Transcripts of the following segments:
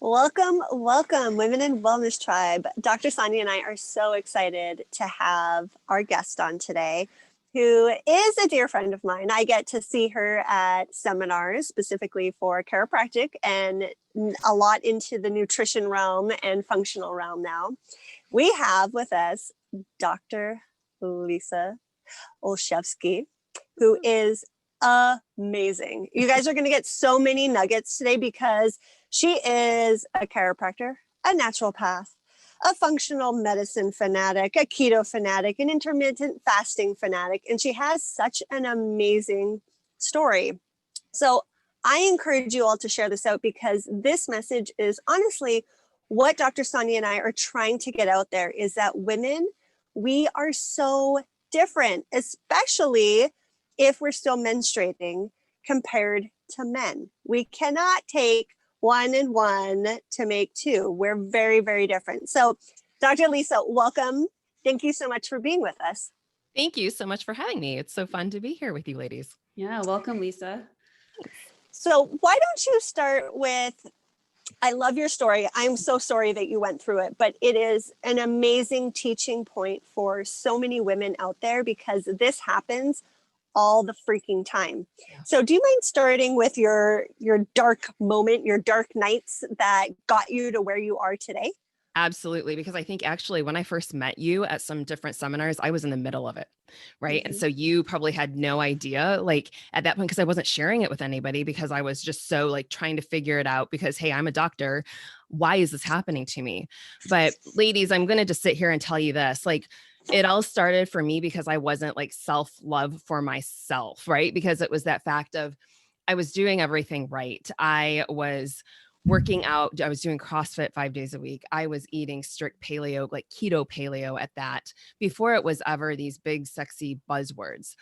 Welcome, welcome, Women in Wellness Tribe. Dr. Sonia and I are so excited to have our guest on today, who is a dear friend of mine. I get to see her at seminars specifically for chiropractic and a lot into the nutrition realm and functional realm now. We have with us Dr. Lisa Olszewski, who is amazing. You guys are going to get so many nuggets today because she is a chiropractor, a naturopath, a functional medicine fanatic, a keto fanatic, an intermittent fasting fanatic, and she has such an amazing story. So I encourage you all to share this out because this message is honestly what Dr. Sonia and I are trying to get out there is that women, we are so different, especially if we're still menstruating compared to men. We cannot take one and one to make two. We're very, very different. So, Dr. Lisa, welcome. Thank you so much for being with us. Thank you so much for having me. It's so fun to be here with you ladies. Yeah, welcome, Lisa. So, why don't you start with, I love your story. I'm so sorry that you went through it, but it is an amazing teaching point for so many women out there because this happens all the freaking time. Yeah. So do you mind starting with your dark moment, your dark nights that got you to where you are today? Absolutely. Because I think actually when I first met you at some different seminars, I was in the middle of it. Right. Mm-hmm. And so you probably had no idea, like at that point, because I wasn't sharing it with anybody because I was just so like trying to figure it out because, hey, I'm a doctor. Why is this happening to me? But ladies, I'm going to just sit here and tell you this, like, it all started for me because I wasn't like self-love for myself, right? Because it was that fact of I was doing everything right. I was working out. I was doing CrossFit 5 days a week. I was eating strict paleo, like keto paleo at that, before it was ever these big, sexy buzzwords.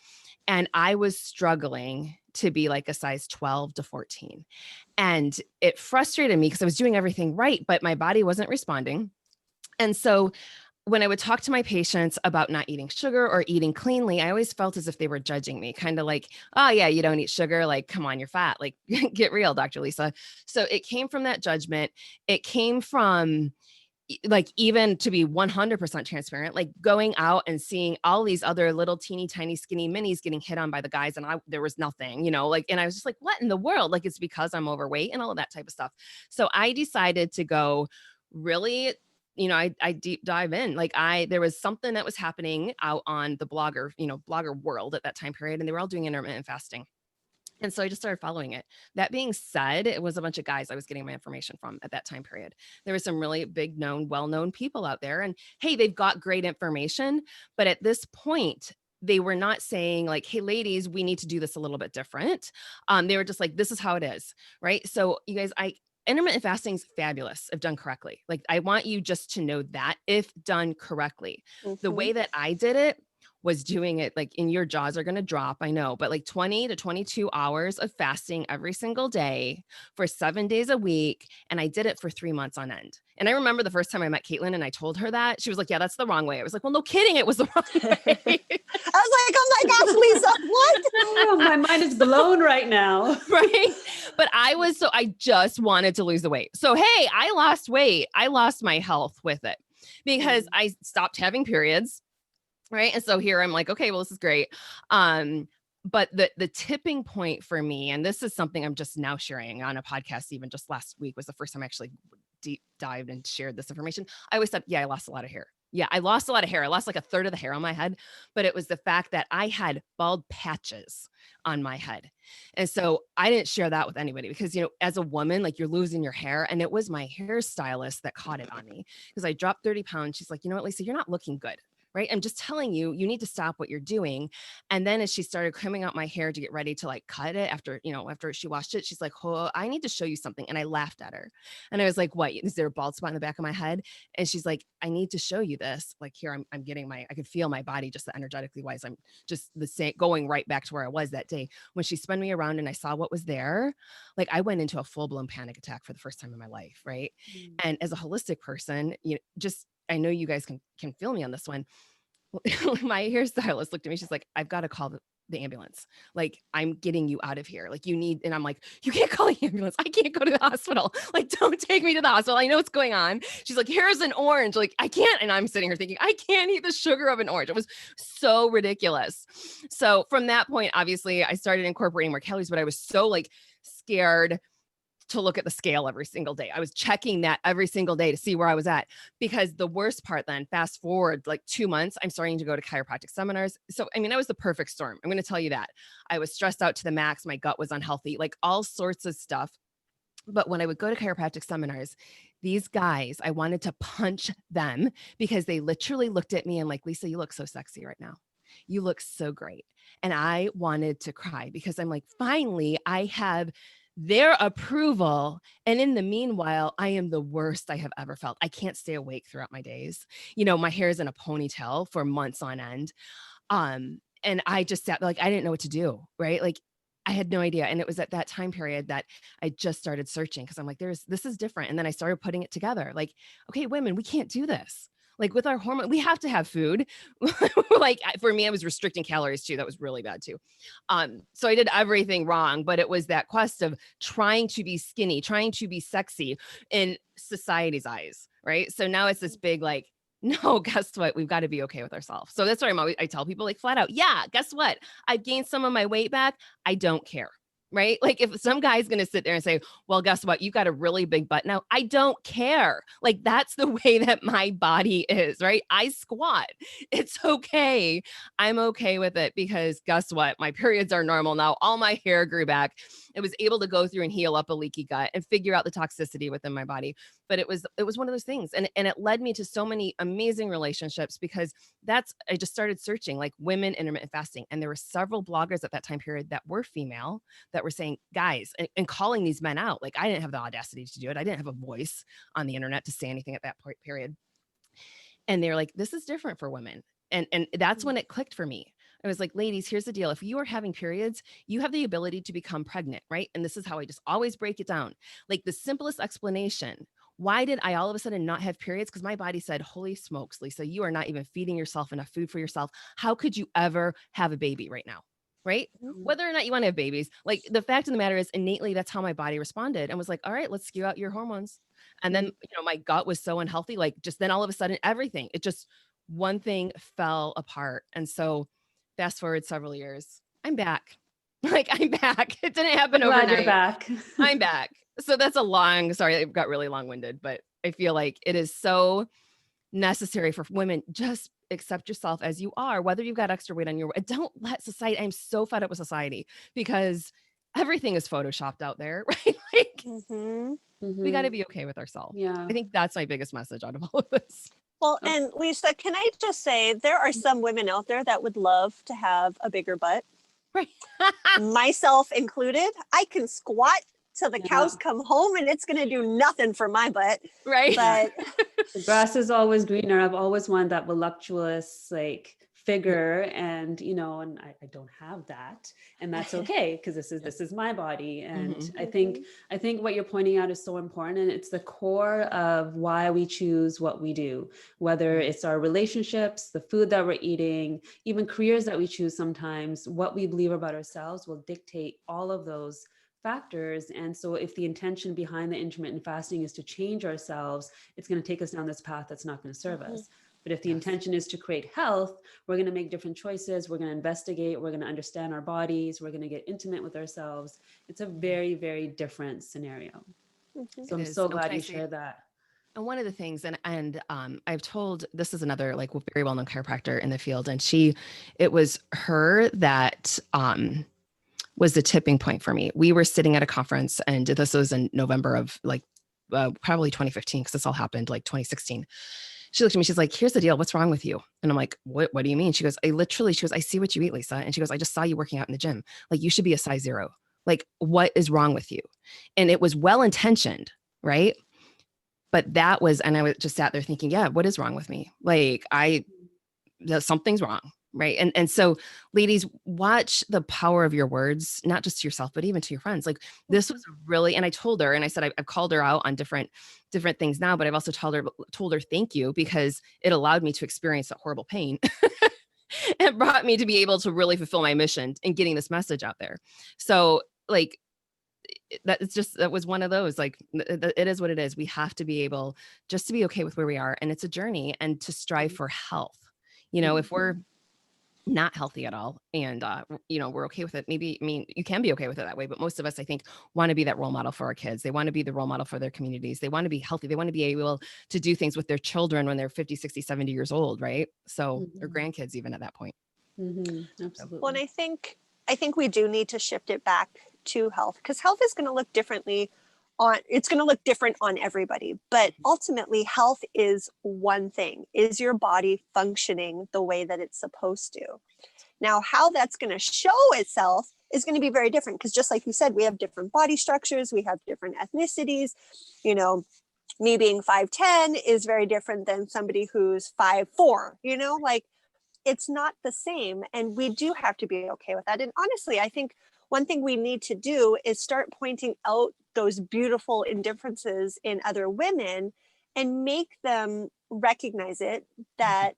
And I was struggling to be like a size 12 to 14. And it frustrated me because I was doing everything right, but my body wasn't responding. And so when I would talk to my patients about not eating sugar or eating cleanly, I always felt as if they were judging me, kind of like, oh yeah, you don't eat sugar. Like, come on, you're fat. Like, get real, Dr. Lisa. So it came from that judgment. It came from like, even to be 100% transparent, like going out and seeing all these other little teeny tiny skinny minis getting hit on by the guys. And there was nothing, like, and I was just like, what in the world? Like, it's because I'm overweight and all of that type of stuff. So I decided to go really, I deep dive in. Like there was something that was happening out on the blogger world at that time period, and they were all doing intermittent fasting. And so I just started following it. That being said, it was a bunch of guys I was getting my information from at that time period. There were some really big known, well-known people out there, and hey, they've got great information. But at this point, they were not saying like, hey, ladies, we need to do this a little bit different. They were just like, this is how it is. Right. So you guys, intermittent fasting is fabulous if done correctly. Like I want you just to know that if done correctly, the way that I did it was doing it like, in your jaws are going to drop, I know, but like 20 to 22 hours of fasting every single day for 7 days a week. And I did it for 3 months on end. And I remember the first time I met Caitlin and I told her that, she was like, yeah, that's the wrong way. I was like, well, no kidding. It was the wrong way. I was like, oh my gosh, Lisa, what? Oh, my mind is blown right now. Right. But I just wanted to lose the weight. So, hey, I lost weight. I lost my health with it because I stopped having periods. Right. And so here I'm like, okay, well, this is great. But the tipping point for me, and this is something I'm just now sharing on a podcast, even just last week was the first time I actually deep dived and shared this information. I always thought, yeah, I lost a lot of hair. Yeah, I lost a lot of hair. I lost like a third of the hair on my head, but it was the fact that I had bald patches on my head. And so I didn't share that with anybody because, as a woman, like you're losing your hair. And it was my hairstylist that caught it on me because I dropped 30 pounds. She's like, you know what, Lisa, you're not looking good. Right. I'm just telling you, you need to stop what you're doing. And then as she started combing out my hair to get ready to like cut it after she washed it, she's like, oh, I need to show you something. And I laughed at her. And I was like, what, is there a bald spot in the back of my head? And she's like, I need to show you this. Like here, I'm getting I could feel my body just energetically wise. I'm just the same, going right back to where I was that day. When she spun me around and I saw what was there, like I went into a full blown panic attack for the first time in my life. Right. And as a holistic person, I know you guys can feel me on this one. My hairstylist looked at me. She's like, I've got to call the ambulance. Like, I'm getting you out of here. Like, you need, and I'm like, you can't call the ambulance. I can't go to the hospital. Like, don't take me to the hospital. I know what's going on. She's like, here's an orange. Like, I can't. And I'm sitting here thinking, I can't eat the sugar of an orange. It was so ridiculous. So from that point, obviously I started incorporating more calories, but I was so like scared to look at the scale every single day. I was checking that every single day to see where I was at, because the worst part then, fast forward like 2 months, I'm starting to go to chiropractic seminars. So, I mean, that was the perfect storm. I'm going to tell you that. I was stressed out to the max. My gut was unhealthy, like all sorts of stuff. But when I would go to chiropractic seminars, these guys, I wanted to punch them because they literally looked at me and like, Lisa, you look so sexy right now. You look so great. And I wanted to cry because I'm like, finally, I have their approval. And in the meanwhile, I am the worst I have ever felt. I can't stay awake throughout my days. You know, my hair is in a ponytail for months on end. And I just sat like, I didn't know what to do, right? Like, I had no idea. And it was at that time period that I just started searching, because I'm like, this is different. And then I started putting it together. Like, okay, women, we can't do this. Like with our hormone, we have to have food. Like for me, I was restricting calories too. That was really bad too. So I did everything wrong, but it was that quest of trying to be skinny, trying to be sexy in society's eyes. Right. So now it's this big, like, no, guess what? We've got to be okay with ourselves. So that's why I tell people like flat out, yeah, guess what? I've gained some of my weight back. I don't care. Right? Like if some guy's going to sit there and say, well, guess what? You got a really big butt now. I don't care. Like that's the way that my body is, right? I squat. It's okay. I'm okay with it because guess what? My periods are normal now. All my hair grew back. It was able to go through and heal up a leaky gut and figure out the toxicity within my body. But it was one of those things. And it led me to so many amazing relationships because I just started searching like women intermittent fasting. And there were several bloggers at that time period that were female that were saying, guys, and calling these men out. Like I didn't have the audacity to do it. I didn't have a voice on the internet to say anything at that period. And they're like, this is different for women. And that's when it clicked for me. I was like, ladies, here's the deal. If you are having periods, you have the ability to become pregnant, right? And this is how I just always break it down. Like the simplest explanation. Why did I all of a sudden not have periods? Because my body said, holy smokes, Lisa, you are not even feeding yourself enough food for yourself. How could you ever have a baby right now? Right? Mhm. Whether or not you want to have babies, like the fact of the matter is innately, that's how my body responded and was like, all right, let's skew out your hormones. And then, my gut was so unhealthy. Like just then all of a sudden, everything, one thing fell apart. And so fast forward several years, I'm back. Like I'm back. It didn't happen Glad overnight. you're back. I'm back. So that's sorry, it got really long-winded, but I feel like it is so necessary for women. Just accept yourself as you are, whether you've got extra weight on your, don't let society, I'm so fed up with society because everything is photoshopped out there, right? Like Mhm. we got to be okay with ourselves. Yeah. I think that's my biggest message out of all of this. Well, Oh. and Lisa, can I just say there are some women out there that would love to have a bigger butt, Right. myself included. I can squat till the Yeah. cows come home and it's going to do nothing for my butt. Right. But The grass is always greener. I've always wanted that voluptuous like figure, and and I don't have that, and that's okay because this is my body. And Mhm. I think what you're pointing out is so important, and it's the core of why we choose what we do, whether it's our relationships, the food that we're eating, even careers that we choose. Sometimes what we believe about ourselves will dictate all of those factors. And so if the intention behind the intermittent fasting is to change ourselves, it's going to take us down this path that's not going to serve us. But if the Yes. intention is to create health, we're going to make different choices. We're going to investigate. We're going to understand our bodies. We're going to get intimate with ourselves. It's a very, very different scenario. So I'm so glad you shared that. And one of the things, and I've told, this is another like very well-known chiropractor in the field, and it was her that was the tipping point for me. We were sitting at a conference, and this was in November of like probably 2015, because this all happened like 2016. She looked at me, she's like, here's the deal. What's wrong with you? And I'm like, what do you mean? She goes, I see what you eat, Lisa. And she goes, I just saw you working out in the gym. Like you should be a size 0. Like what is wrong with you? And it was well-intentioned, right? But and I was just sat there thinking, yeah, what is wrong with me? Like something's wrong. Right. And so ladies, watch the power of your words, not just to yourself, but even to your friends. Like this was really, and I told her, and I said, I've called her out on different things now, but I've also told her thank you, because it allowed me to experience that horrible pain it brought me to be able to really fulfill my mission in getting this message out there. So like, that was one of those, like, it is what it is. We have to be able just to be okay with where we are. And it's a journey, and to strive for health. If we're not healthy at all, and we're okay with it, maybe, I mean, you can be okay with it that way, but most of us, I think, want to be that role model for our kids. They want to be the role model for their communities. They want to be healthy. They want to be able to do things with their children when they're 50, 60, 70 years old, right? So, or grandkids even at that point. Absolutely. Well, and I think we do need to shift it back to health, because health is going to look it's going to look different on everybody. But ultimately, health is one thing. Is your body functioning the way that it's supposed to? Now, how that's going to show itself is going to be very different, because just like you said, we have different body structures, we have different ethnicities. Me being 5'10" is very different than somebody who's 5'4", like, it's not the same. And we do have to be okay with that. And honestly, I think one thing we need to do is start pointing out those beautiful indifferences in other women and make them recognize it, that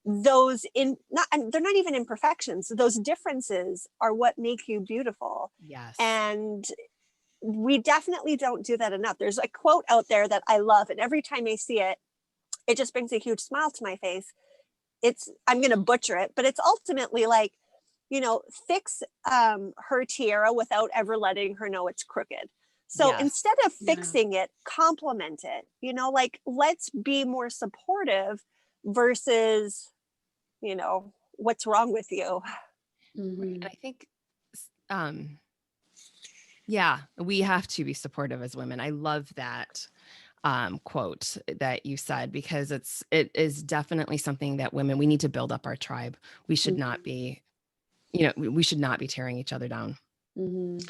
those they're not even imperfections. Those differences are what make you beautiful. Yes. And we definitely don't do that enough. There's a quote out there that I love, and every time I see it, it just brings a huge smile to my face. I'm going to butcher it, but it's ultimately like, fix her tiara without ever letting her know it's crooked. So instead of fixing it, compliment it, like, let's be more supportive versus, what's wrong with you? And I think, we have to be supportive as women. I love that quote that you said, because it is definitely something that women, we need to build up our tribe. We should not be, we should not be tearing each other down.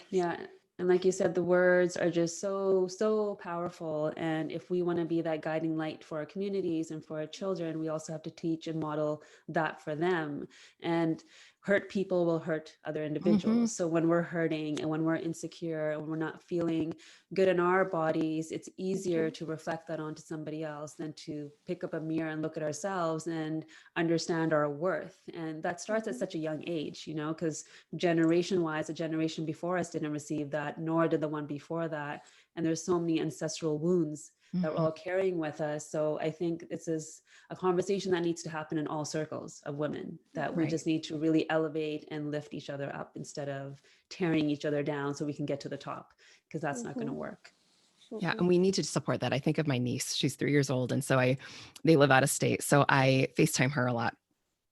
Yeah. And like you said, the words are just so powerful. And if we want to be that guiding light for our communities and for our children, we also have to teach and model that for them. And hurt people will hurt other individuals. So when we're hurting and when we're insecure and we're not feeling good in our bodies, it's easier to reflect that onto somebody else than to pick up a mirror and look at ourselves and understand our worth. And that starts at such a young age, because generation wise, a generation before us didn't receive that, nor did the one before that. And there's so many ancestral wounds that we're all carrying with us. So I think this is a conversation that needs to happen in all circles of women, that we just need to really elevate and lift each other up instead of tearing each other down so we can get to the top, because that's not going to work. Yeah. And we need to support that. I think of my niece, she's 3 years old. And so they live out of state. So I FaceTime her a lot.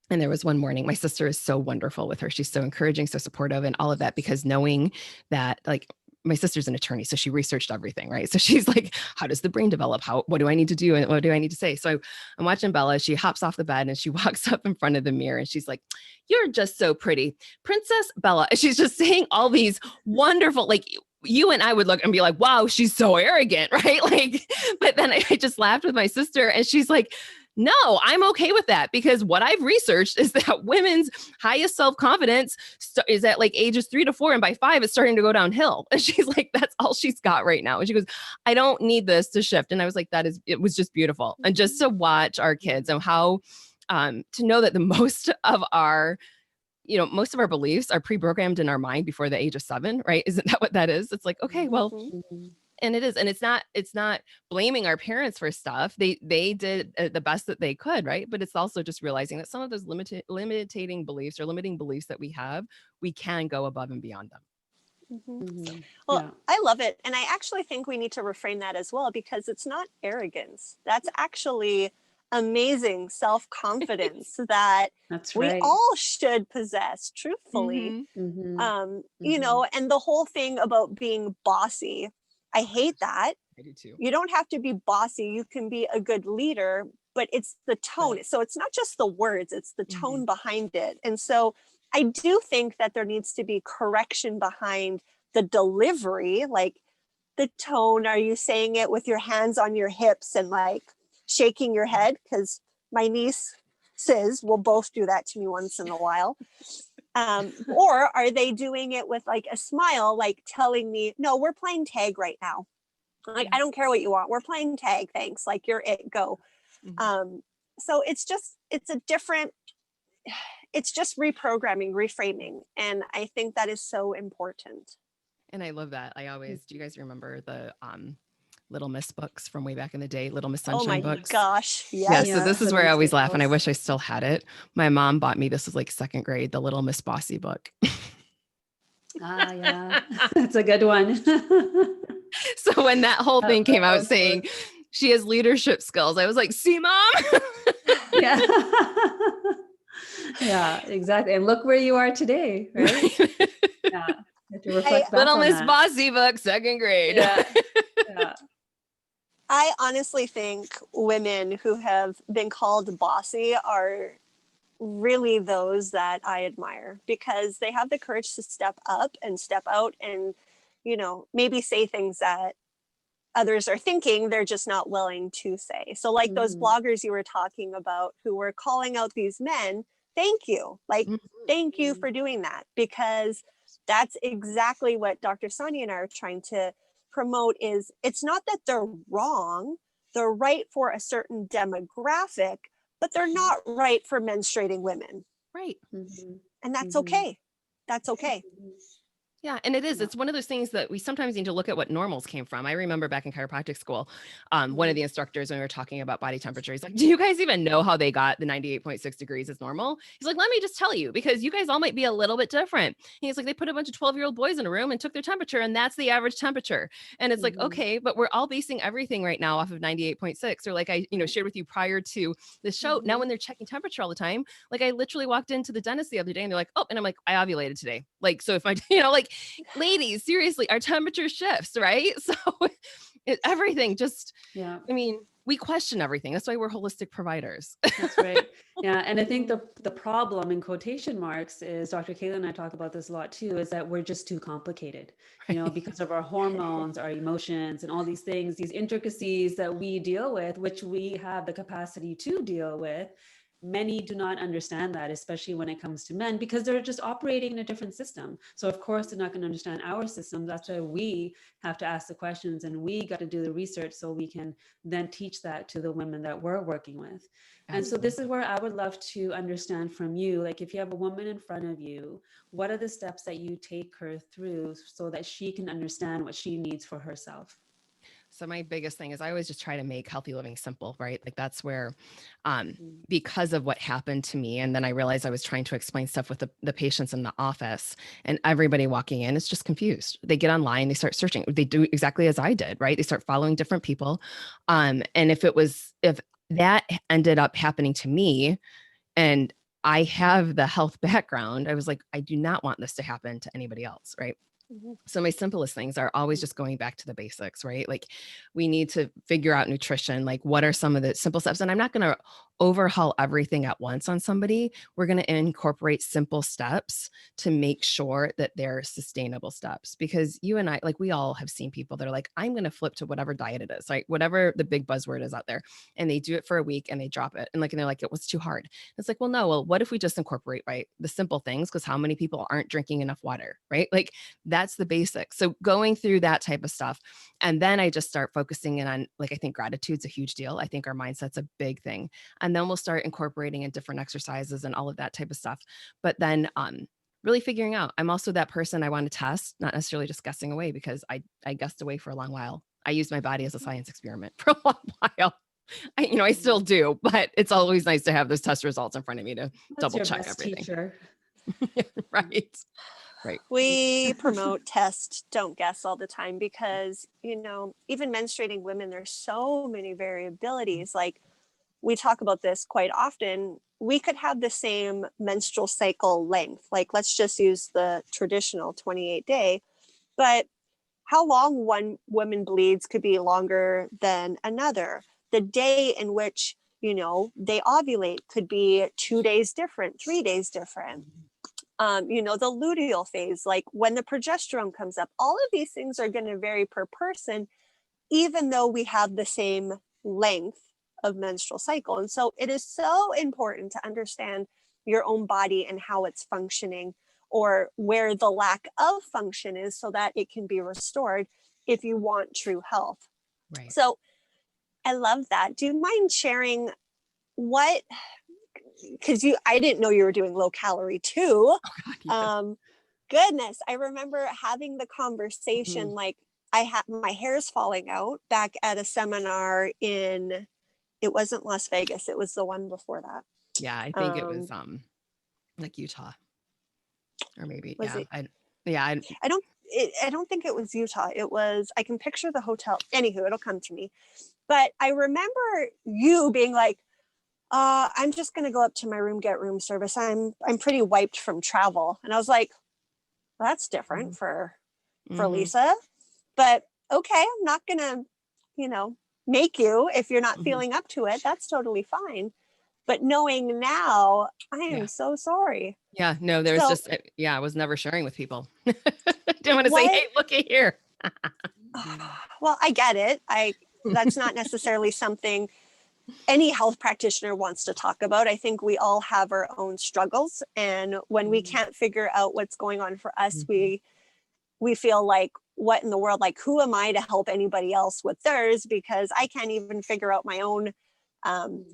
And there was one morning, my sister is so wonderful with her. She's so encouraging, so supportive, and all of that, because knowing that, like, my sister's an attorney, so she researched everything, right? So she's like, how does the brain develop? What do I need to do? And what do I need to say? So I'm watching Bella. She hops off the bed and she walks up in front of the mirror and she's like, you're just so pretty, Princess Bella. And she's just saying all these wonderful, like, you and I would look and be like, wow, she's so arrogant, right? Like, but then I just laughed with my sister and she's like, no, I'm okay with that, because what I've researched is that women's highest self-confidence is at like ages 3 to 4. And by 5, it's starting to go downhill. And she's like, that's all she's got right now. And she goes, I don't need this to shift. And I was like, it was just beautiful. And just to watch our kids and how, to know that most of our beliefs are pre-programmed in our mind before the age of 7, right? Isn't that what that is? It's like, okay, well, and it is. And it's not blaming our parents for stuff. They did the best that they could, right? But it's also just realizing that some of those limiting beliefs or limiting beliefs that we have, we can go above and beyond them. Well, I love it. And I actually think we need to reframe that as well, because it's not arrogance. That's actually amazing self-confidence that we all should possess, truthfully. And the whole thing about being bossy, I hate that. I do too. You don't have to be bossy. You can be a good leader, but it's the tone. Right. So it's not just the words, it's the tone behind it. And so I do think that there needs to be correction behind the delivery, like the tone. Are you saying it with your hands on your hips and like shaking your head? Because my niece says will both do that to me once in a while. Or are they doing it with like a smile, like telling me, no, we're playing tag right now. Like, I don't care what you want. We're playing tag. Thanks. Like, you're it, go. So it's a different, it's just reprogramming, reframing. And I think that is so important. And I love that. Do you guys remember the Little Miss books from way back in the day, Little Miss Oh Sunshine my books? gosh. Yeah. Yes. So this is the where I always landscape laugh, and I novels. wish I still had it. My mom bought me, this was like second grade, the Little Miss Bossy book. Ah, yeah, that's a good one. So when that whole thing came out Those saying books. she has leadership skills, I was like, see, mom? Yeah. Yeah, exactly. And look where you are today, right? Yeah. You have to reflect back Little on Miss that. Bossy book, second grade. Yeah. Yeah. I honestly think women who have been called bossy are really those that I admire, because they have the courage to step up and step out and, maybe say things that others are thinking they're just not willing to say. So like those Mhm. bloggers you were talking about who were calling out these men, thank you. Like, Mhm. thank you for doing that, because that's exactly what Dr. Sonia and I are trying to promote. Is it's not that they're wrong, they're right for a certain demographic, but they're not right for menstruating women. Right. Mhm. And that's Mhm. okay. That's okay. Mhm. Yeah. And it is, Yeah. it's one of those things that we sometimes need to look at what normals came from. I remember back in chiropractic school, one of the instructors, when we were talking about body temperature, he's like, do you guys even know how they got the 98.6 degrees as normal? He's like, let me just tell you, because you guys all might be a little bit different. He's like, they put a bunch of 12-year-old boys in a room and took their temperature, and that's the average temperature. And it's like, Mhm. okay, but we're all basing everything right now off of 98.6. Or like I, shared with you prior to the show. Now, when they're checking temperature all the time, like I literally walked into the dentist the other day and they're like, oh, and I'm like, I ovulated today. Like, so if I, like, ladies, seriously, our temperature shifts, right? So everything just, Yeah. we question everything. That's why we're holistic providers. That's right. Yeah. And I think the problem, in quotation marks, is, Dr. Kayla and I talk about this a lot too, is that we're just too complicated, because of our hormones, our emotions, and all these things, these intricacies that we deal with, which we have the capacity to deal with. Many do not understand that, especially when it comes to men, because they're just operating in a different system. So of course they're not going to understand our system. That's why we have to ask the questions, and we got to do the research so we can then teach that to the women that we're working with. And so this is where I would love to understand from you, like, if you have a woman in front of you, what are the steps that you take her through so that she can understand what she needs for herself? So my biggest thing is I always just try to make healthy living simple, right? Like that's where, because of what happened to me, and then I realized I was trying to explain stuff with the patients in the office, and everybody walking in is just confused. They get online, they start searching. They do exactly as I did, right? They start following different people. And if that ended up happening to me, and I have the health background, I was like, I do not want this to happen to anybody else, right? So my simplest things are always just going back to the basics, right? Like we need to figure out nutrition. Like what are some of the simple steps? And I'm not going to overhaul everything at once on somebody. We're going to incorporate simple steps to make sure that they're sustainable steps, because you and I, like we all have seen people that are like, I'm going to flip to whatever diet it is, right? Whatever the big buzzword is out there. And they do it for a week and they drop it. And they're like, it was too hard. It's like, well, no, what if we just incorporate, right? The simple things, because how many people aren't drinking enough water, right? Like that's the basics. So going through that type of stuff. And then I just start focusing in on, like, I think gratitude's a huge deal. I think our mindset's a big thing. And then we'll start incorporating in different exercises and all of that type of stuff. But then really figuring out, I'm also that person I want to test, not necessarily just guessing away, because I guessed away for a long while. I used my body as a science experiment for a long while. I still do, but it's always nice to have those test results in front of me to That's double your check best everything. teacher. Right. Right. We promote test, don't guess all the time, because, even menstruating women, there's so many variabilities. Like we talk about this quite often. We could have the same menstrual cycle length. Like let's just use the traditional 28-day, but how long one woman bleeds could be longer than another. The day in which, they ovulate could be 2 days different, 3 days different. The luteal phase, like when the progesterone comes up, all of these things are going to vary per person, even though we have the same length of menstrual cycle. And so it is so important to understand your own body and how it's functioning, or where the lack of function is, so that it can be restored if you want true health. Right. So I love that. Do you mind sharing what because I didn't know you were doing low calorie too. Oh God, yeah. Goodness, I remember having the conversation, like I had my hair's falling out back at a seminar in, it wasn't Las Vegas, it was the one before that. Yeah, I think it was like Utah, or maybe Was it? I I don't think it was Utah. It was, I can picture the hotel. Anywho, it'll come to me. But I remember you being like, I'm just gonna go up to my room, get room service. I'm pretty wiped from travel. And I was like, that's different for Lisa. But okay, I'm not gonna, make you if you're not feeling up to it. That's totally fine. But knowing now, I am so sorry. Yeah, no, there was just, I was never sharing with people. Didn't want to say, hey, looky here. Well, I get it. That's not necessarily something any health practitioner wants to talk about. I think we all have our own struggles. And when we can't figure out what's going on for us, we feel like, what in the world? Like, who am I to help anybody else with theirs? Because I can't even figure out my own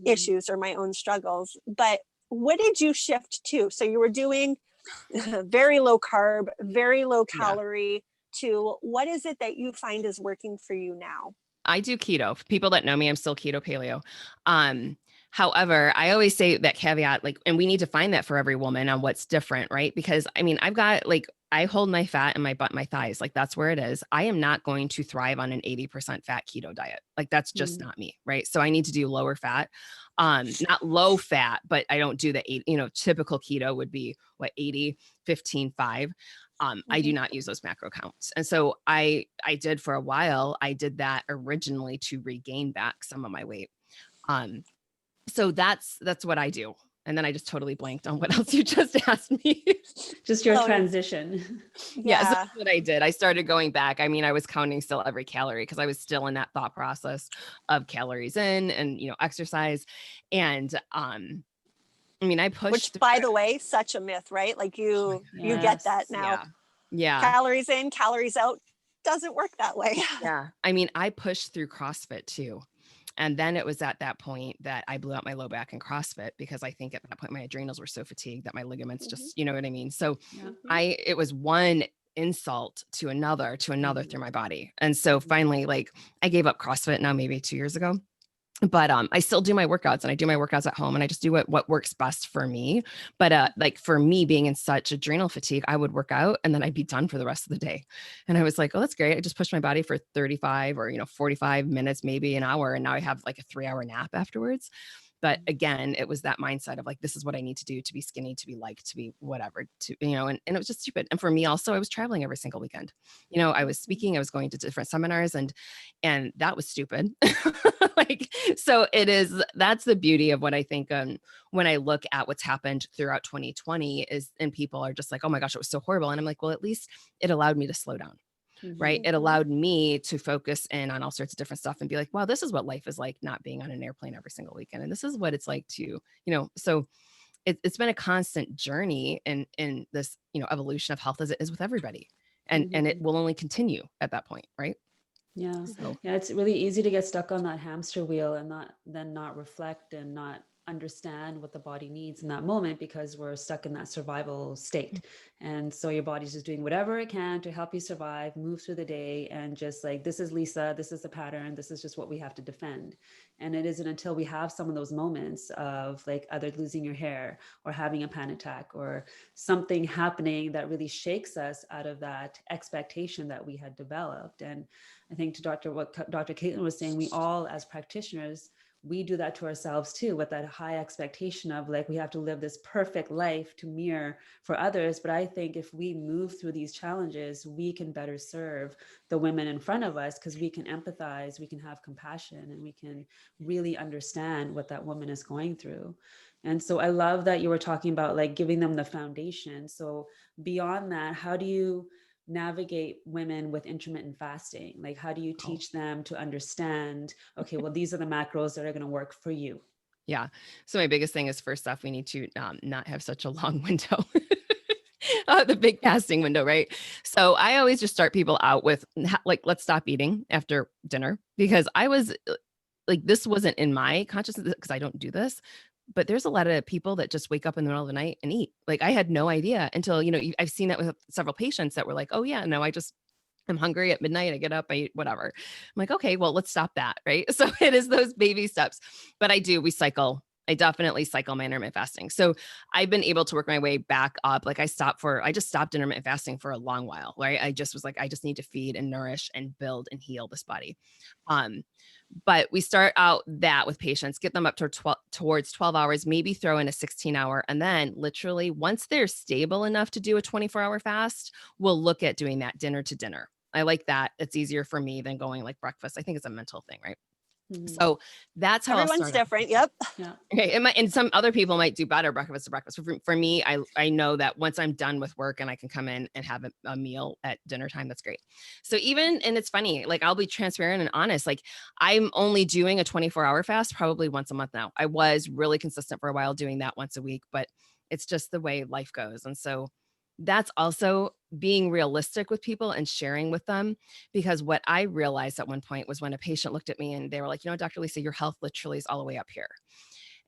issues or my own struggles. But what did you shift to? So you were doing very low carb, very low calorie, to what is it that you find is working for you now? I do keto. People that know me, I'm still keto paleo. However, I always say that caveat, like, and we need to find that for every woman on what's different, right? Because I mean, I've got like, I hold my fat in my butt, my thighs, like that's where it is. I am not going to thrive on an 80% fat keto diet. Like that's just not me, right? So I need to do lower fat, not low fat, but I don't do the typical keto would be what, 80, 15, 5. I do not use those macro counts. And so I did for a while, I did that originally to regain back some of my weight. So that's what I do. And then I just totally blanked on what else you just asked me. Just your transition. Yeah. So that's what I did. I started going back. I mean, I was counting still every calorie because I was still in that thought process of calories in and, exercise. And, I mean, I pushed. Which, by the way, such a myth, right? Like you get that now. Yeah. Calories in, calories out doesn't work that way. Yeah. I mean, I pushed through CrossFit too. And then it was at that point that I blew out my low back in CrossFit because I think at that point my adrenals were so fatigued that my ligaments just, you know what I mean? So it was one insult to another through my body. And so finally, like I gave up CrossFit now maybe 2 years ago. But I still do my workouts and I do my workouts at home and I just do what works best for me. But like for me being in such adrenal fatigue, I would work out and then I'd be done for the rest of the day. And I was like, oh, that's great. I just pushed my body for 35 or 45 minutes, maybe an hour. And now I have like a 3-hour nap afterwards. But again, it was that mindset of like, this is what I need to do to be skinny, to be liked, to be whatever, and it was just stupid. And for me also, I was traveling every single weekend. I was speaking, I was going to different seminars and that was stupid. So that's the beauty of what I think when I look at what's happened throughout 2020 is, and people are just like, oh my gosh, it was so horrible. And I'm like, well, at least it allowed me to slow down. Right. It allowed me to focus in on all sorts of different stuff and be like, wow, this is what life is like, not being on an airplane every single weekend. And this is what it's like to, so it's been a constant journey in this, evolution of health as it is with everybody. And it will only continue at that point. Right. Yeah. So. Yeah. It's really easy to get stuck on that hamster wheel and not reflect and not understand what the body needs in that moment because we're stuck in that survival state. And so your body's just doing whatever it can to help you survive, move through the day, and just like, this is Lisa, this is the pattern, this is just what we have to defend. And it isn't until we have some of those moments of like either losing your hair or having a panic attack or something happening that really shakes us out of that expectation that we had developed. And I think to what Dr. Caitlin was saying, we all as practitioners, we do that to ourselves too, with that high expectation of like, we have to live this perfect life to mirror for others. But I think if we move through these challenges, we can better serve the women in front of us because we can empathize, we can have compassion, and we can really understand what that woman is going through. And so I love that you were talking about like giving them the foundation. So beyond that, how do you navigate women with intermittent fasting? Like, how do you teach them to understand, okay, well, these are the macros that are going to work for you? Yeah. So my biggest thing is, first off, we need to not have such a long window, the big fasting window, right? So I always just start people out with like, let's stop eating after dinner, because I was like, this wasn't in my consciousness because I don't do this. but there's a lot of people that just wake up in the middle of the night and eat. Like I had no idea until, I've seen that with several patients that were like, oh yeah, no, I'm hungry at midnight. I get up, I eat whatever. I'm like, okay, well, let's stop that. Right. So it is those baby steps, but I definitely cycle my intermittent fasting. So I've been able to work my way back up. Like I just stopped intermittent fasting for a long while, right? I just was like, I just need to feed and nourish and build and heal this body. But we start out that with patients, get them up to towards 12 hours, maybe throw in a 16-hour. And then literally once they're stable enough to do a 24-hour fast, we'll look at doing that dinner to dinner. I like that. It's easier for me than going like breakfast. I think it's a mental thing, right? So that's how everyone's different. Yep. Yeah. Okay. And some other people might do better breakfast to breakfast. For me, I know that once I'm done with work and I can come in and have a meal at dinner time, that's great. So and it's funny, like I'll be transparent and honest. Like I'm only doing a 24-hour fast probably once a month now. I was really consistent for a while doing that once a week, but it's just the way life goes. And so that's also being realistic with people and sharing with them, because what I realized at one point was when a patient looked at me and they were like, Dr. Lisa, your health literally is all the way up here.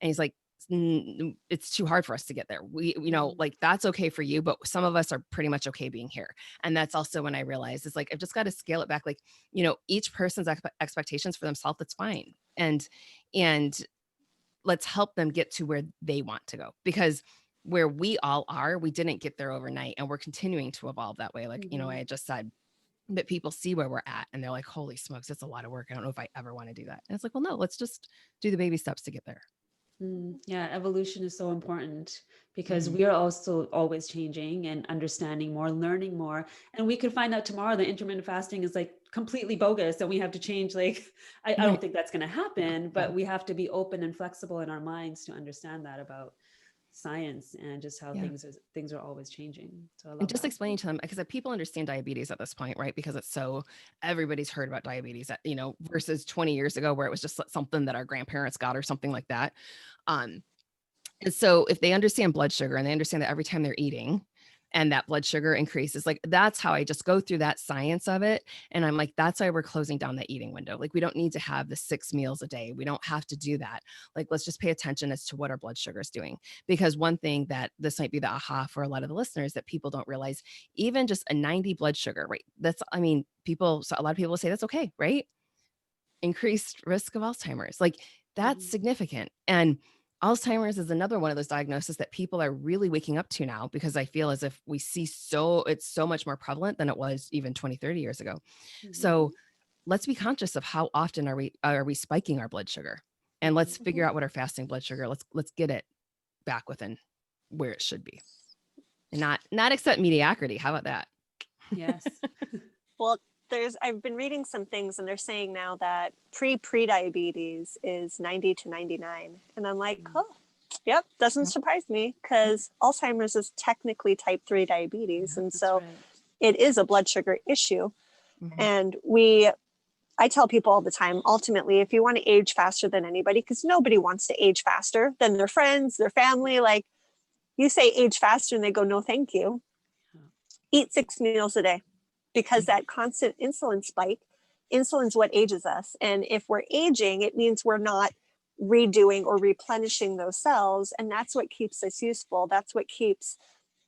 And he's like, it's too hard for us to get there. Like that's okay for you, but some of us are pretty much okay being here. And that's also when I realized it's like, I've just got to scale it back. Like, each person's expectations for themselves, that's fine. And let's help them get to where they want to go, because where we all are, we didn't get there overnight, and we're continuing to evolve that way. Like, I just said that people see where we're at and they're like, holy smokes, it's a lot of work. I don't know if I ever want to do that. And it's like, well, no, let's just do the baby steps to get there. Yeah, evolution is so important because we are also always changing and understanding more, learning more. And we could find out tomorrow that intermittent fasting is like completely bogus and we have to change. Like, I don't think that's going to happen, but we have to be open and flexible in our minds to understand that about science and just how things are always changing. So I love and just that. explaining to them, because people understand diabetes at this point, right? Because everybody's heard about diabetes, versus 20 years ago where it was just something that our grandparents got or something like that. And so if they understand blood sugar and they understand that every time they're eating and that blood sugar increases, like that's how I just go through that science of it. And I'm like, that's why we're closing down the eating window. Like we don't need to have the 6 meals a day. We don't have to do that. Like, let's just pay attention as to what our blood sugar is doing. Because one thing that this might be the aha for a lot of the listeners that people don't realize, even just a 90 blood sugar, right? So a lot of people say that's okay, right? Increased risk of Alzheimer's. Like that's significant. And Alzheimer's is another one of those diagnoses that people are really waking up to now, because I feel as if we see it's so much more prevalent than it was even 20, 30 years ago. So let's be conscious of how often are we spiking our blood sugar, and let's figure out what our fasting blood sugar, let's get it back within where it should be, and not accept mediocrity. How about that? Yes. Well, I've been reading some things and they're saying now that pre-diabetes is 90 to 99. And I'm like, oh, yep, doesn't surprise me, because Alzheimer's is technically type 3 diabetes. And so it is a blood sugar issue. And I tell people all the time, ultimately, if you want to age faster than anybody, because nobody wants to age faster than their friends, their family, like you say age faster and they go, no, thank you. Eat 6 meals a day. Because that constant insulin spike, insulin's what ages us. And if we're aging, it means we're not redoing or replenishing those cells. And that's what keeps us useful. That's what keeps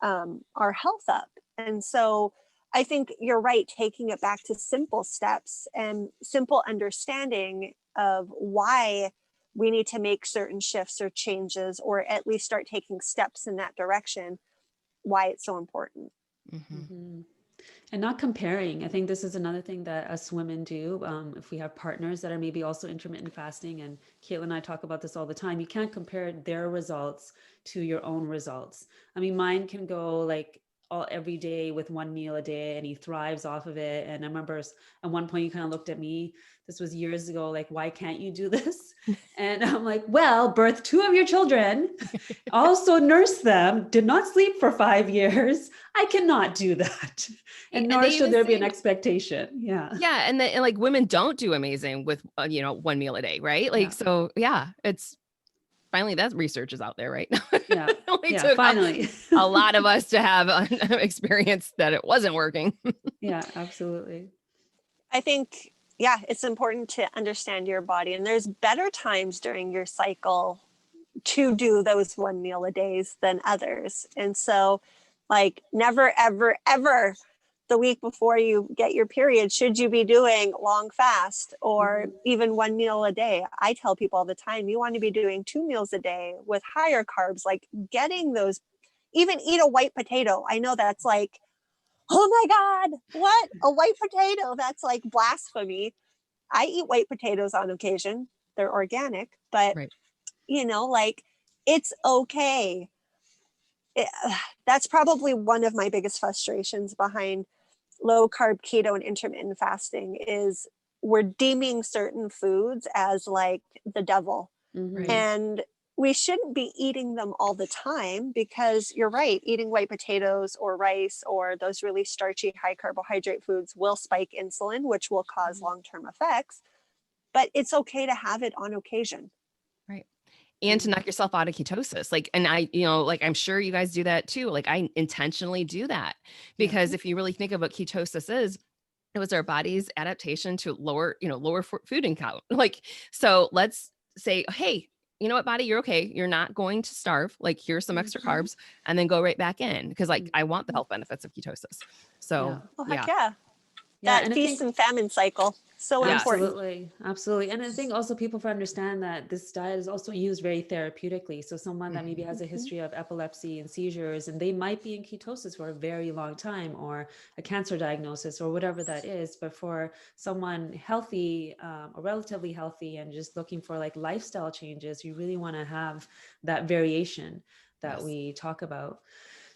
our health up. And so I think you're right, taking it back to simple steps and simple understanding of why we need to make certain shifts or changes, or at least start taking steps in that direction, why it's so important. And not comparing. I think this is another thing that us women do. If we have partners that are maybe also intermittent fasting, and Caitlin and I talk about this all the time, you can't compare their results to your own results. I mean, mine can go like every day with 1 meal a day and he thrives off of it. And I remember at one point you kind of looked at me, this was years ago, like, why can't you do this? And I'm like, well, birth 2 of your children, also nurse them, did not sleep for 5 years. I cannot do that. And nor should there be an expectation. Yeah. Yeah. And like women don't do amazing with, 1 meal a day. Right. Like, so yeah, it's finally that research is out there right now. Yeah. It took finally a lot of us to have experience that it wasn't working. Yeah, absolutely. I think, it's important to understand your body. And there's better times during your cycle to do those one meal a days than others. And so like never, ever, ever the week before you get your period, should you be doing long fast or even one meal a day? I tell people all the time, you want to be doing 2 meals a day with higher carbs, like getting those, even eat a white potato. I know that's like, oh my God, what? A white potato? That's like blasphemy. I eat white potatoes on occasion. They're organic, but Right. you know, like it's okay. That's probably one of my biggest frustrations behind low carb, keto, and intermittent fasting is we're deeming certain foods as like the devil. Right. And we shouldn't be eating them all the time because you're right, eating white potatoes or rice or those really starchy, high carbohydrate foods will spike insulin, which will cause long-term effects. But it's okay to have it on occasion. Right. And to knock yourself out of ketosis. Like, and I, you know, like I'm sure you guys do that too. Like I intentionally do that because if you really think of what ketosis is, it was our body's adaptation to lower, you know, lower food count. Like, so let's say, hey, you know what, body, you're okay. You're not going to starve. Like, here's some extra carbs, and then go right back in because, like, I want the health benefits of ketosis. So, Oh, yeah. heck yeah. Yeah, That and I feast think and famine cycle. So Yes. important. absolutely, absolutely. And I think also people to understand that this diet is also used very therapeutically. So someone that maybe has a history of epilepsy and seizures, and they might be in ketosis for a very long time, or a cancer diagnosis, or whatever that is. But for someone healthy, or relatively healthy, and just looking for like lifestyle changes, you really want to have that variation that Yes. we talk about.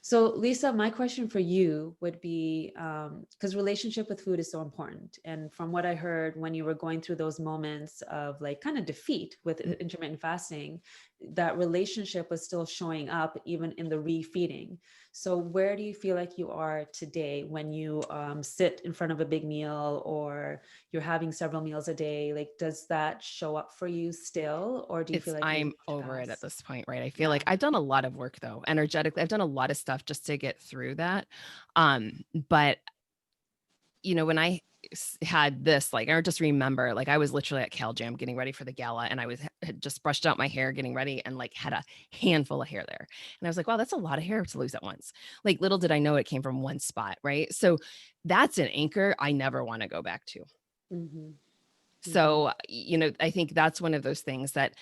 So Lisa, my question for you would be, because relationship with food is so important. And from what I heard when you were going through those moments of like kind of defeat with intermittent fasting, that relationship was still showing up even in the refeeding. So where do you feel like you are today when you sit in front of a big meal or you're having several meals a day? Like, does that show up for you still? Or do you feel like I'm you've over it at passed? this point, right? I feel like I've done a lot of work though, energetically. I've done a lot of stuff just to get through that. But you know, when I had this, like, I just remember, like, I was literally at Cal Jam getting ready for the gala, and I had just brushed out my hair, getting ready, and like had a handful of hair there. And I was like, wow, that's a lot of hair to lose at once. Like, little did I know it came from one spot, right? So that's an anchor I never want to go back to. So, you know, I think that's one of those things that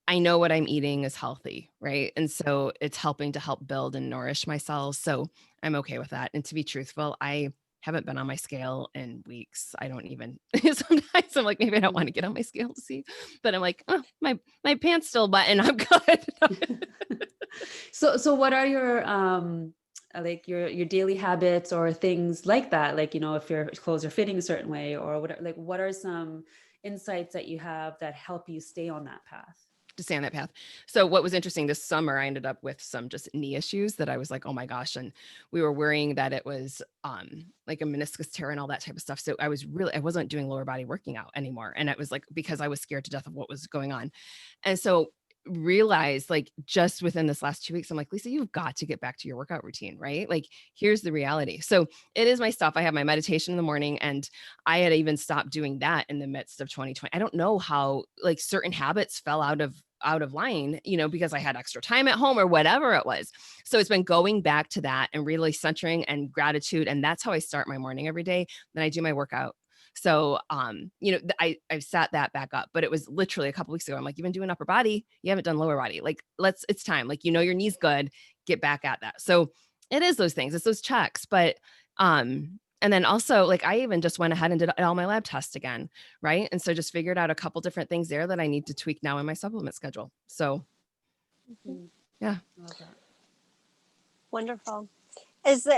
I know what I'm eating is healthy, right? And so it's helping to help build and nourish myself. So I'm okay with that. And to be truthful, I haven't been on my scale in weeks. I don't even sometimes I'm like, maybe I don't want to get on my scale to see, but I'm like, oh, my pants still button. I'm good. So what are your like your daily habits or things like that? Like, you know, if your clothes are fitting a certain way or whatever, like what are some insights that you have that help you stay on that path? To stay on that path. So what was interesting this summer, I ended up with some just knee issues that I was like, oh my gosh. And we were worrying that it was like a meniscus tear and all that type of stuff. So I wasn't doing lower body working out anymore. And it was like, because I was scared to death of what was going on. And so realized like just within this last 2 weeks, I'm like, Lisa, you've got to get back to your workout routine, right? Like, here's the reality. So it is my stuff. I have my meditation in the morning, and I had even stopped doing that in the midst of 2020. I don't know how like certain habits fell out of line, you know, because I had extra time at home or whatever it was. So it's been going back to that and really centering and gratitude. And that's how I start my morning every day. Then I do my workout. So, you know, I've sat that back up, but it was literally a couple weeks ago. I'm like, you've been doing upper body. You haven't done lower body. Like, it's time. Like, you know, your knee's good, get back at that. So it is those things. It's those checks, but, and then also like, I even just went ahead and did all my lab tests again. Right. And so just figured out a couple different things there that I need to tweak now in my supplement schedule. So yeah. I love that. Wonderful.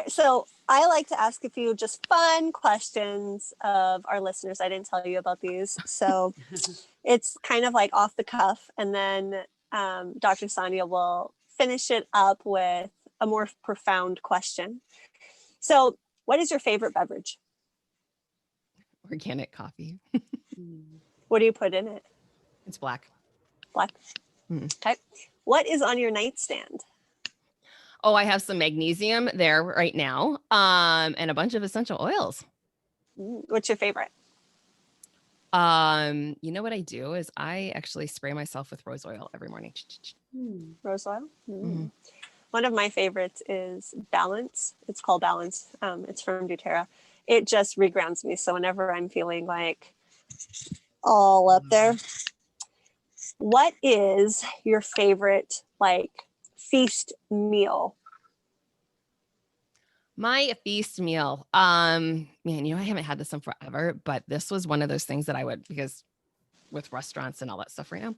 So I like to ask a few just fun questions of our listeners. I didn't tell you about these. So it's kind of like off the cuff. And then Dr. Sonia will finish it up with a more profound question. So what is your favorite beverage? Organic coffee. What do you put in it? It's black. Black. Okay. What is on your nightstand? Oh, I have some magnesium there right now, and a bunch of essential oils. What's your favorite? You know what I do is I actually spray myself with rose oil every morning. Rose oil. Mhm. One of my favorites is Balance. It's called Balance. It's from doTERRA. It just regrounds me. So whenever I'm feeling like all up there, what is your favorite like feast meal? My feast meal. Man, I haven't had this in forever, but this was one of those things that I would, because with restaurants and all that stuff right now.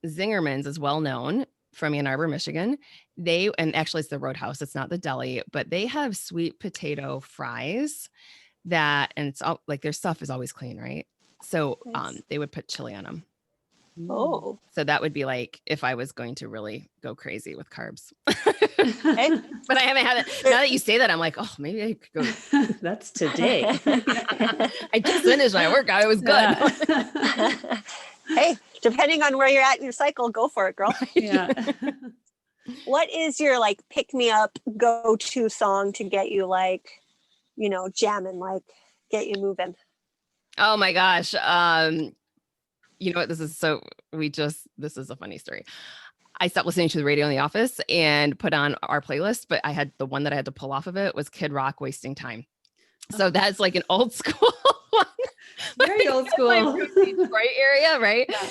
Zingerman's is well known from Ann Arbor, Michigan. And actually it's the Roadhouse, it's not the deli, but they have sweet potato fries and it's all like their stuff is always clean, right? So Nice. they would put chili on them. Oh, So that would be like if I was going to really go crazy with carbs. okay. But I haven't had it. Now that you say that, I'm like, oh, maybe I could go. That's today. I just finished my workout. It was good. Hey, depending on where you're at in your cycle, go for it, girl. Yeah. What is your like pick me up go to song to get you like, jamming, like get you moving? Oh my gosh. You know what? This is a funny story. I stopped listening to the radio in the office and put on our playlist, but I had the one that I had to pull off of it was Kid Rock, Wasting Time. So that's like an old school one. Very old school. Detroit area, right? Yeah.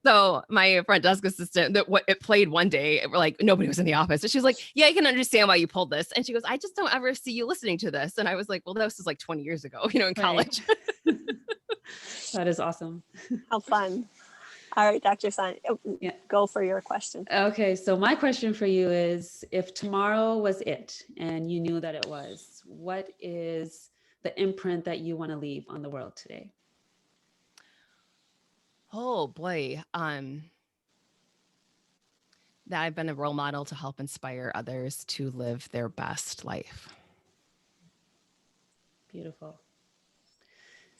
So my front desk assistant, it played one day, like nobody was in the office. And she's like, yeah, I can understand why you pulled this. And she goes, I just don't ever see you listening to this. And I was like, well, this was like 20 years ago, in college. That is awesome. How fun. All right, Dr. San, Yeah. go for your question. Okay, so my question for you is, if tomorrow was it and you knew that it was, what is the imprint that you want to leave on the world today? Oh boy. That I've been a role model to help inspire others to live their best life. Beautiful.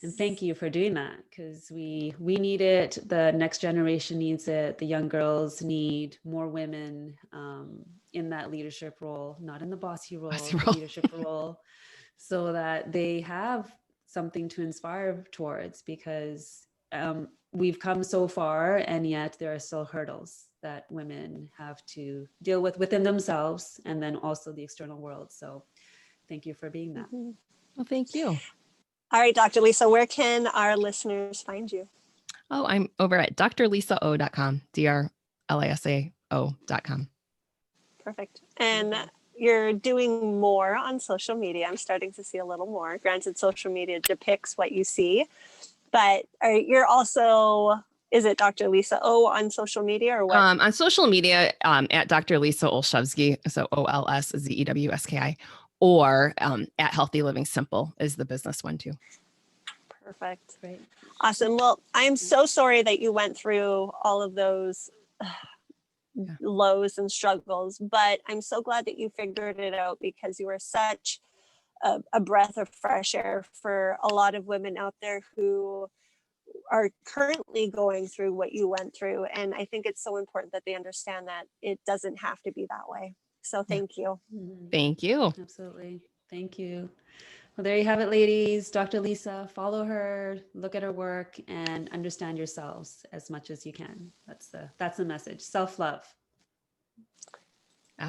And thank you for doing that, because we need it. The next generation needs it. The young girls need more women in that leadership role, not in the bossy role, the leadership role, so that they have something to inspire towards, because we've come so far and yet there are still hurdles that women have to deal with within themselves and then also the external world. So thank you for being that. Mm-hmm. Well, thank you. All right, Dr. Lisa, where can our listeners find you? Oh, I'm over at drlisao.com, drlisao.com. Perfect. And you're doing more on social media. I'm starting to see a little more. Granted, social media depicts what you see, but you're also, is it Dr. Lisa O on social media or what? On social media, at Dr. Lisa Olszewski, so OLSZEWSKI, or at Healthy Living Simple is the business one too. Perfect. Great. Awesome. Well, I'm so sorry that you went through all of those lows and struggles, but I'm so glad that you figured it out, because you were such a breath of fresh air for a lot of women out there who are currently going through what you went through. And I think it's so important that they understand that it doesn't have to be that way. So thank you. Thank you. Absolutely. Thank you. Well, there you have it, ladies. Dr. Lisa, follow her, look at her work, and understand yourselves as much as you can. That's the message. Self-love.